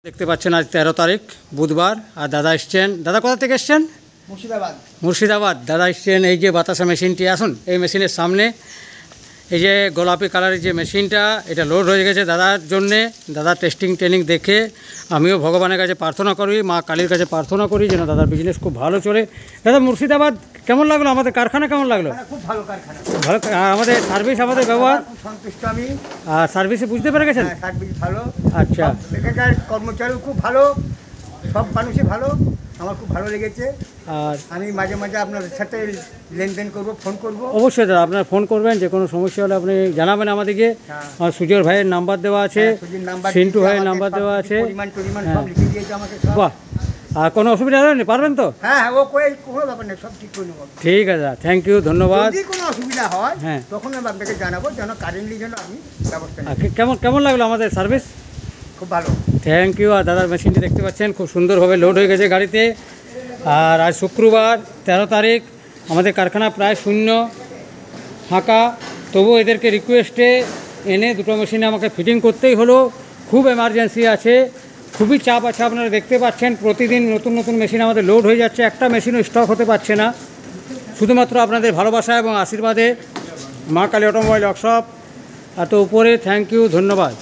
দেখতে পাচ্ছেন আজ 13 তারিখ বুধবার, আর দাদা এসছেন। দাদা কোথা থেকে এসছেন? মুর্শিদাবাদ। দাদা এসছেন এই যে বাতাসা মেশিনটি, আসুন এই মেশিনের সামনে। এই যে গোলাপি কালারের যে মেশিনটা, এটা লোড হয়ে গেছে দাদার জন্যে। দাদা টেস্টিং ট্রেনিং দেখে আমিও ভগবানের কাছে প্রার্থনা করি, মা কালীর কাছে প্রার্থনা করি যেন দাদার বিজনেস খুব ভালো চলে। দাদা মুর্শিদাবাদ কেমন লাগলো? আমাদের কারখানা কেমন লাগলো? খুব ভালো কারখানা, ভালো। আমাদের সার্ভিস, আমাদের ব্যবহার, খুব সন্তুষ্ট আমি। আর সার্ভিসে বুঝতে পেরে গেছেন? সার্ভিস ভালো। আচ্ছা, এখানকার কর্মচারীও খুব ভালো, সব মানুষই ভালো, আমার খুব ভালো লেগেছে। আর আমি মাঝে মাঝে আপনাদের সাথে লেনদেন করব, ফোন করব। অবশ্যই দাদা, আপনারা ফোন করবেন, যে কোনো সমস্যা হলে আপনি জানাবেন আমাদেরকে। আর সুজয় ভাইয়ের নাম্বার দেওয়া আছে, সিন্টু ভাইয়ের নাম্বার দেওয়া আছে। সব লিখে দিয়েছে আমাকে সব। বাহ, আর কোনো অসুবিধা হয়নি? পারবেন তো? হ্যাঁ, ও কোনো ব্যাপার নেই, সব ঠিক করে নেবো। ঠিক আছে দাদা, থ্যাংক ইউ, ধন্যবাদ। যদি কোনো অসুবিধা হয় হ্যাঁ, তখন আমি আপনাকে জানাবো, যেন কারেন্টলি যেন আমি ব্যবস্থা নিই। কেমন কেমন লাগলো আমাদের সার্ভিস? খুব ভালো, থ্যাংক ইউ। আর দাদার মেশিনটি দেখতে পাচ্ছেন খুব সুন্দরভাবে লোড হয়ে গেছে গাড়িতে। আর আজ শুক্রবার 13 তারিখ, আমাদের কারখানা প্রায় শূন্য, ফাঁকা। তবু এদেরকে রিকোয়েস্টে এনে দুটো মেশিনে আমাকে ফিটিং করতেই হলো। খুব এমার্জেন্সি আছে, খুবই চাপ আছে। আপনারা দেখতে পাচ্ছেন প্রতিদিন নতুন নতুন মেশিন আমাদের লোড হয়ে যাচ্ছে, একটা মেশিনও স্টক হতে পারছে না। শুধুমাত্র আপনাদের ভালোবাসা এবং আশীর্বাদে মা কালী অটোমোবাইল ওয়ার্কশপ এত উপরে। থ্যাংক ইউ, ধন্যবাদ।